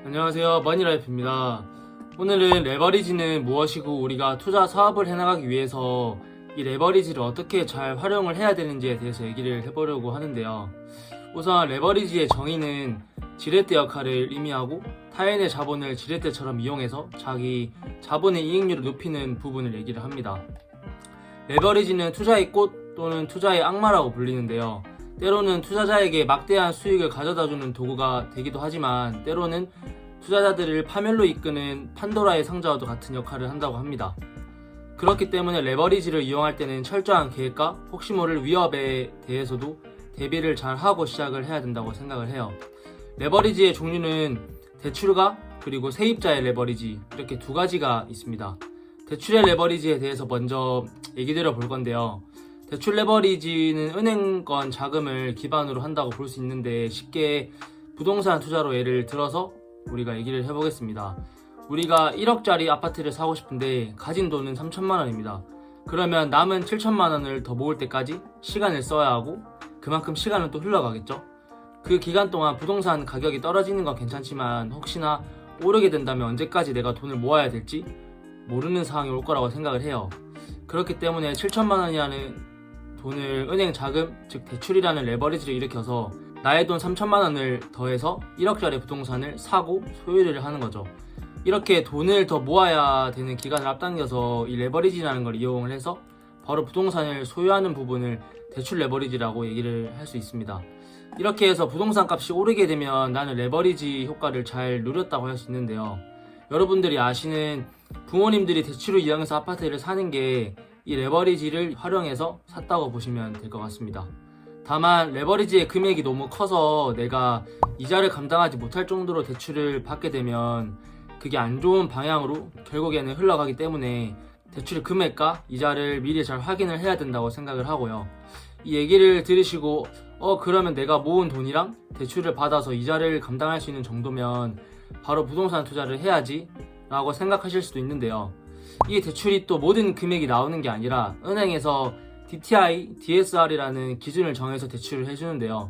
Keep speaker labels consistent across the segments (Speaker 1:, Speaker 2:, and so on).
Speaker 1: 안녕하세요, 머니라이프입니다. 오늘은 레버리지는 무엇이고 우리가 투자 사업을 해나가기 위해서 이 레버리지를 어떻게 잘 활용을 해야 되는지에 대해서 얘기를 해보려고 하는데요. 우선 레버리지의 정의는 지렛대 역할을 의미하고 타인의 자본을 지렛대처럼 이용해서 자기 자본의 이익률을 높이는 부분을 얘기를 합니다. 레버리지는 투자의 꽃 또는 투자의 악마라고 불리는데요. 때로는 투자자에게 막대한 수익을 가져다주는 도구가 되기도 하지만 때로는 투자자들을 파멸로 이끄는 판도라의 상자와도 같은 역할을 한다고 합니다. 그렇기 때문에 레버리지를 이용할 때는 철저한 계획과 혹시 모를 위협에 대해서도 대비를 잘 하고 시작을 해야 된다고 생각을 해요. 레버리지의 종류는 대출가 그리고 세입자의 레버리지 이렇게 두 가지가 있습니다. 대출의 레버리지에 대해서 먼저 얘기 드려볼 건데요. 대출 레버리지는 은행권 자금을 기반으로 한다고 볼 수 있는데 쉽게 부동산 투자로 예를 들어서 우리가 얘기를 해보겠습니다. 우리가 1억짜리 아파트를 사고 싶은데 가진 돈은 3천만 원입니다. 그러면 남은 7천만 원을 더 모을 때까지 시간을 써야 하고 그만큼 시간은 또 흘러가겠죠. 그 기간 동안 부동산 가격이 떨어지는 건 괜찮지만 혹시나 오르게 된다면 언제까지 내가 돈을 모아야 될지 모르는 상황이 올 거라고 생각을 해요. 그렇기 때문에 7천만 원이라는 돈을 은행 자금, 즉 대출이라는 레버리지를 일으켜서 나의 돈 3천만 원을 더해서 1억짜리 부동산을 사고 소유를 하는 거죠. 이렇게 돈을 더 모아야 되는 기간을 앞당겨서 이 레버리지라는 걸 이용을 해서 바로 부동산을 소유하는 부분을 대출 레버리지라고 얘기를 할 수 있습니다. 이렇게 해서 부동산 값이 오르게 되면 나는 레버리지 효과를 잘 누렸다고 할 수 있는데요. 여러분들이 아시는 부모님들이 대출을 이용해서 아파트를 사는 게 이 레버리지를 활용해서 샀다고 보시면 될 것 같습니다. 다만 레버리지의 금액이 너무 커서 내가 이자를 감당하지 못할 정도로 대출을 받게 되면 그게 안 좋은 방향으로 결국에는 흘러가기 때문에 대출 금액과 이자를 미리 잘 확인을 해야 된다고 생각을 하고요. 이 얘기를 들으시고 그러면 내가 모은 돈이랑 대출을 받아서 이자를 감당할 수 있는 정도면 바로 부동산 투자를 해야지 라고 생각하실 수도 있는데요. 이 대출이 또 모든 금액이 나오는 게 아니라 은행에서 DTI, DSR이라는 기준을 정해서 대출을 해주는데요.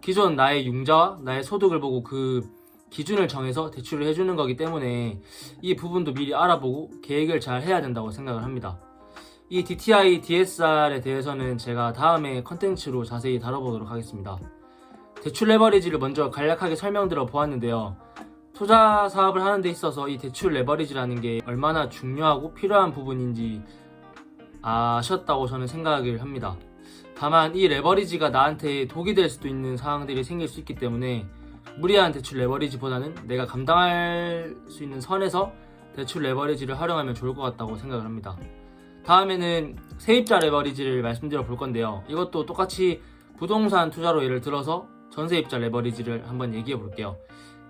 Speaker 1: 기존 나의 융자와 나의 소득을 보고 그 기준을 정해서 대출을 해주는 거기 때문에 이 부분도 미리 알아보고 계획을 잘 해야 된다고 생각을 합니다. 이 DTI, DSR에 대해서는 제가 다음에 컨텐츠로 자세히 다뤄보도록 하겠습니다. 대출 레버리지를 먼저 간략하게 설명드려 보았는데요. 투자 사업을 하는 데 있어서 이 대출 레버리지라는 게 얼마나 중요하고 필요한 부분인지 아셨다고 저는 생각을 합니다. 다만 이 레버리지가 나한테 독이 될 수도 있는 상황들이 생길 수 있기 때문에 무리한 대출 레버리지보다는 내가 감당할 수 있는 선에서 대출 레버리지를 활용하면 좋을 것 같다고 생각을 합니다. 다음에는 세입자 레버리지를 말씀드려 볼 건데요. 이것도 똑같이 부동산 투자로 예를 들어서 전세입자 레버리지를 한번 얘기해 볼게요.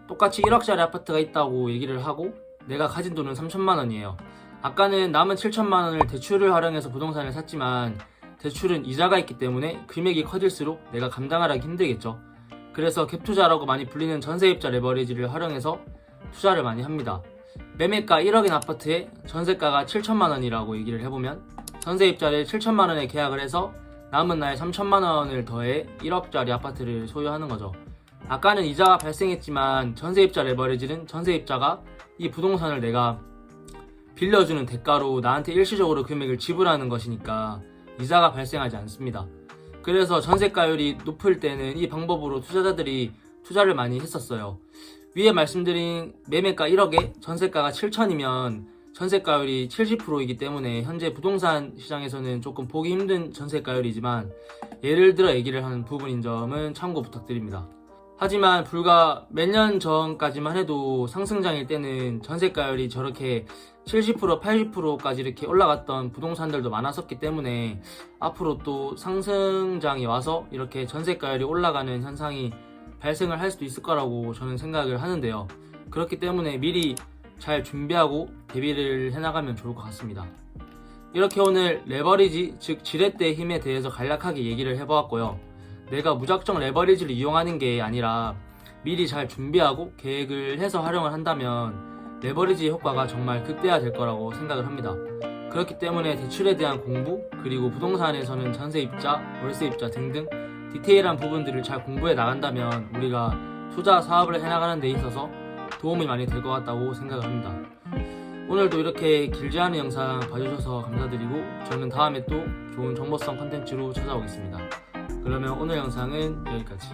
Speaker 1: 똑같이 1억짜리 아파트가 있다고 얘기를 하고 내가 가진 돈은 3천만 원이에요. 아까는 남은 7천만 원을 대출을 활용해서 부동산을 샀지만 대출은 이자가 있기 때문에 금액이 커질수록 내가 감당하기 힘들겠죠. 그래서 갭투자라고 많이 불리는 전세입자 레버리지를 활용해서 투자를 많이 합니다. 매매가 1억인 아파트에 전세가가 7천만 원이라고 얘기를 해보면 전세입자를 7천만 원에 계약을 해서 남은 나의 3천만 원을 더해 1억짜리 아파트를 소유하는 거죠. 아까는 이자가 발생했지만 전세입자 레버리지는 전세입자가 이 부동산을 내가 빌려주는 대가로 나한테 일시적으로 금액을 지불하는 것이니까 이자가 발생하지 않습니다. 그래서 전세가율이 높을 때는 이 방법으로 투자자들이 투자를 많이 했었어요. 위에 말씀드린 매매가 1억에 전세가가 7천이면 전세가율이 70%이기 때문에 현재 부동산 시장에서는 조금 보기 힘든 전세가율이지만 예를 들어 얘기를 하는 부분인 점은 참고 부탁드립니다. 하지만 불과 몇 년 전까지만 해도 상승장일 때는 전세가율이 저렇게 70%, 80%까지 이렇게 올라갔던 부동산들도 많았었기 때문에 앞으로 또 상승장이 와서 이렇게 전세가율이 올라가는 현상이 발생을 할 수도 있을 거라고 저는 생각을 하는데요. 그렇기 때문에 미리 잘 준비하고 대비를 해나가면 좋을 것 같습니다. 이렇게 오늘 레버리지, 즉 지렛대의 힘에 대해서 간략하게 얘기를 해보았고요. 내가 무작정 레버리지를 이용하는 게 아니라 미리 잘 준비하고 계획을 해서 활용을 한다면 레버리지 효과가 정말 극대화될 거라고 생각을 합니다. 그렇기 때문에 대출에 대한 공부, 그리고 부동산에서는 전세입자, 월세입자 등등 디테일한 부분들을 잘 공부해 나간다면 우리가 투자 사업을 해나가는 데 있어서 도움이 많이 될 것 같다고 생각을 합니다. 오늘도 이렇게 길지 않은 영상 봐주셔서 감사드리고 저는 다음에 또 좋은 정보성 컨텐츠로 찾아오겠습니다. 그러면 오늘 영상은 여기까지.